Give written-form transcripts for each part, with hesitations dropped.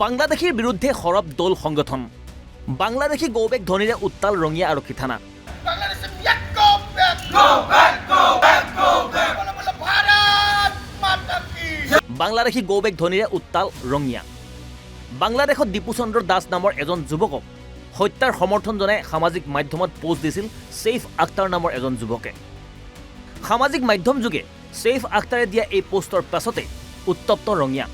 বাংলাদেশীৰ বিৰুদ্ধে সৰব দল সংগঠন বাংলাদেশী গৌবেগ ধনীৰে উত্তাল ৰঙিয়া আৰক্ষী থানা বাংলাদেশী গৌবেগ ধনীৰে উত্তাল ৰঙিয়া বাংলাদেশত দীপুচন্দ্ৰ দাস নামৰ এজন যুৱকক হত্যাৰ সমৰ্থন জনাই সামাজিক মাধ্যমত পোষ্ট দিছিল ছেইফ আখতাৰ নামৰ এজন যুৱকে সামাজিক মাধ্যম যোগে ছেইফ আখতাৰে দিয়া এই পোষ্টৰ পাছতে উত্তপ্ত ৰঙিয়া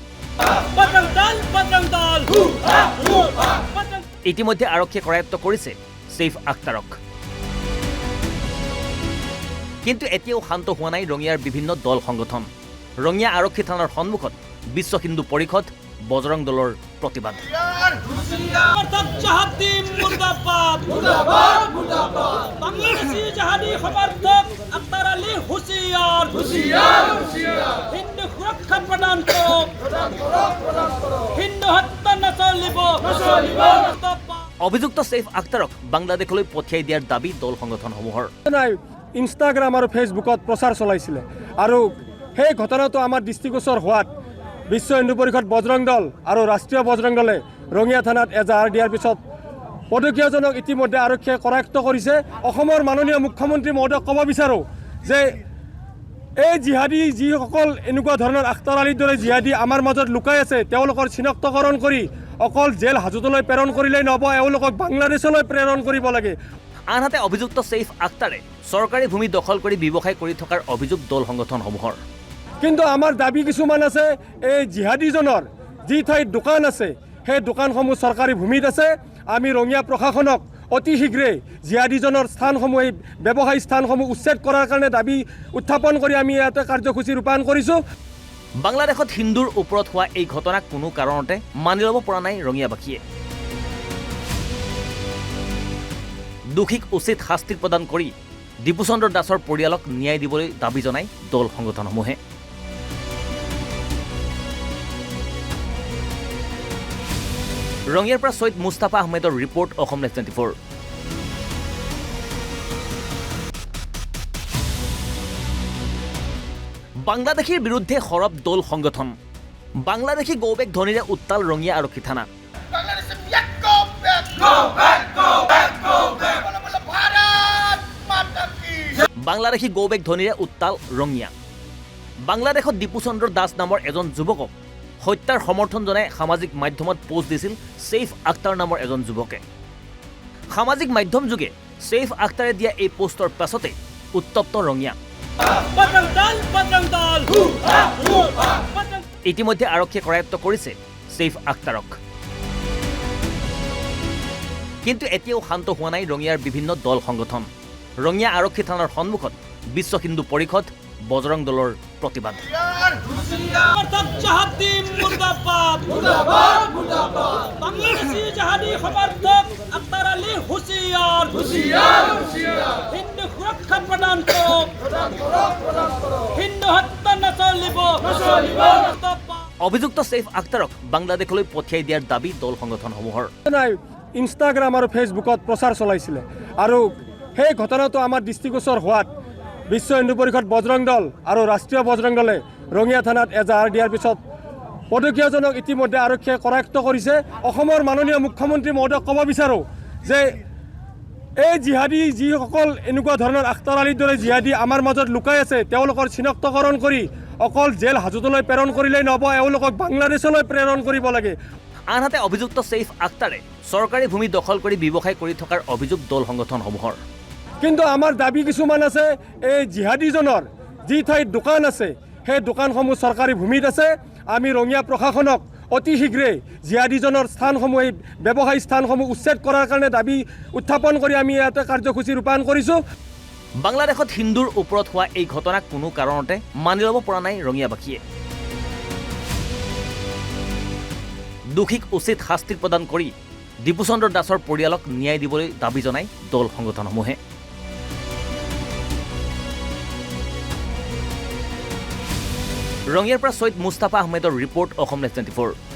ইতিমধ্যে আৰক্ষীয়ে কৰায়ত্ব কৰিছে ছেইফ আখতাৰক কিন্তু এতিয়াও শান্ত হোৱা নাই ৰঙিয়াৰ বিভিন্ন দল সংগঠন ৰঙিয়া আৰক্ষী থানাৰ সন্মুখত বিশ্ব হিন্দু পৰিষদ বজৰং দলৰ প্ৰতিবাদ অভিযুক্ত ছেইফ আখতাৰক বাংলাদেশলৈ পঠিয়াই দিয়াৰ দাবী দল সংগঠনসমূহৰ ইনষ্টাগ্ৰাম আৰু ফেচবুকত প্ৰচাৰ চলাইছিলে আৰু সেই ঘটনাটো আমাৰ দৃষ্টিগোচৰ হোৱাত বিশ্ব হিন্দু পৰিষদ বজৰং দল আৰু ৰাষ্ট্ৰীয় বজৰং দলে ৰঙিয়া থানাত এজাহাৰ দিয়াৰ পিছত পদকীয়জনক ইতিমধ্যে আৰক্ষীয়ে কৰায়ত্ব কৰিছে অসমৰ মাননীয় মুখ্যমন্ত্ৰী মহোদয়ক ক'ব বিচাৰোঁ যে এই জিহাদী যিসকল এনেকুৱা ধৰণৰ আখতাৰ আলীৰ দৰে জিহাদী আমাৰ মাজত লুকাই আছে তেওঁলোকৰ চিনাক্তকৰণ কৰি অকল জেল হাজতলৈ প্ৰেৰণ কৰিলেই নহ'ব এওঁলোকক বাংলাদেশলৈ প্ৰেৰণ কৰিব লাগে আনহাতে অভিযুক্ত ছেইফ আখতাৰে চৰকাৰী ভূমি দখল কৰি ব্যৱসায় কৰি থকাৰ অভিযোগ দল সংগঠনসমূহৰ কিন্তু আমাৰ দাবী কিছুমান আছে এই জিহাদীজনৰ যি ঠাইত দোকান আছে সেই দোকানসমূহ চৰকাৰী ভূমিত আছে আমি ৰঙিয়া প্ৰশাসনক অতি শীঘ্ৰে জিহাদীজনৰ স্থানসমূহ এই ব্যৱসায়ী স্থানসমূহ উচ্ছেদ কৰাৰ কাৰণে দাবী উত্থাপন কৰি আমি ইয়াতে কাৰ্যসূচী ৰূপায়ণ কৰিছোঁ বাংলাদেশত হিন্দুৰ ওপৰত হোৱা এই ঘটনাক কোনো কাৰণতে মানি ল'ব পৰা নাই ৰঙিয়াবাসীয়ে দোষীক উচিত শাস্তি প্ৰদান কৰি দীপুচন্দ্ৰ দাসৰ পৰিয়ালক ন্যায় দিবলৈ দাবী জনাই দল সংগঠনসমূহে ৰঙিয়াৰ পৰা সৈয়দ মুস্তাফা আহমেদৰ ৰিপৰ্ট অসম লাইভ 24 বাংলাদেশীৰ বিৰুদ্ধে সৰব দল সংগঠন বাংলাদেশী গৌবেগ ধনীৰে উত্তাল ৰঙিয়া আৰক্ষী থানা বাংলাদেশী গৌবেগ ধনীৰে উত্তাল ৰঙিয়া বাংলাদেশত দীপুচন্দ্ৰ দাস নামৰ এজন যুৱকক হত্যাৰ সমৰ্থন জনাই সামাজিক মাধ্যমত পোষ্ট দিছিল ছেইফ আখতাৰ নামৰ এজন যুৱকে সামাজিক মাধ্যম যোগে ছেইফ আখতাৰে দিয়া এই পোষ্টৰ পাছতে উত্তপ্ত ৰঙিয়া ইতিমধ্যে আৰক্ষীয়ে কৰায়ত্ব কৰিছে ছেইফ আখতাৰক কিন্তু এতিয়াও শান্ত হোৱা নাই ৰঙিয়াৰ বিভিন্ন দল সংগঠন ৰঙিয়া আৰক্ষী থানাৰ সন্মুখত বিশ্ব হিন্দু পৰিষদ বজৰং দলৰ প্ৰতিবাদ অভিযুক্ত ছেইফ আখতাৰক বাংলাদেশলৈ পঠিয়াই দিয়াৰ দাবী দল সংগঠনসমূহৰ ইনষ্টাগ্ৰাম আৰু ফেচবুকত প্ৰচাৰ চলাইছিলে আৰু সেই ঘটনাটো আমাৰ দৃষ্টিগোচৰ হোৱাত বিশ্ব হিন্দু পৰিষদ বজৰং দল আৰু ৰাষ্ট্ৰীয় বজৰং দলে ৰঙিয়া থানাত এজাহাৰ দিয়াৰ পিছত পদকীয়জনক ইতিমধ্যে আৰক্ষীয়ে কৰায়ত্ব কৰিছে অসমৰ মাননীয় মুখ্যমন্ত্ৰী মহোদয়ক ক'ব বিচাৰোঁ যে এই জিহাদী যিসকল এনেকুৱা ধৰণৰ আখতাৰ আলীৰ দৰে জিহাদী আমাৰ মাজত লুকাই আছে তেওঁলোকৰ চিনাক্তকৰণ কৰি অকল জেল হাজতলৈ প্ৰেৰণ কৰিলেই নহ'ব এওঁলোকক বাংলাদেশলৈ প্ৰেৰণ কৰিব লাগে আনহাতে অভিযুক্ত ছেইফ আখতাৰে চৰকাৰী ভূমি দখল কৰি ব্যৱসায় কৰি থকাৰ অভিযোগ দল সংগঠনসমূহৰ কিন্তু আমাৰ দাবী কিছুমান আছে এই জিহাদীজনৰ যি ঠাইত দোকান আছে সেই দোকানসমূহ চৰকাৰী ভূমিত আছে আমি ৰঙিয়া প্ৰশাসনক অতি শীঘ্ৰে জিহাদীজনৰ স্থানসমূহ এই ব্যৱসায়ী স্থানসমূহ উচ্ছেদ কৰাৰ কাৰণে দাবী উত্থাপন কৰি আমি ইয়াতে কাৰ্যসূচী ৰূপায়ণ কৰিছোঁ বাংলাদেশত হিন্দুৰ ওপৰত হোৱা এই ঘটনাক কোনো কাৰণতে মানি ল'ব পৰা নাই ৰঙিয়াবাসীয়ে দোষীক উচিত শাস্তি প্ৰদান কৰি দীপুচন্দ্ৰ দাসৰ পৰিয়ালক ন্যায় দিবলৈ দাবী জনাই দল সংগঠনসমূহে ৰঙিয়াৰ পৰা সৈয়দ মুস্তাফা আহমেদৰ ৰিপৰ্ট অসম লাইভ 24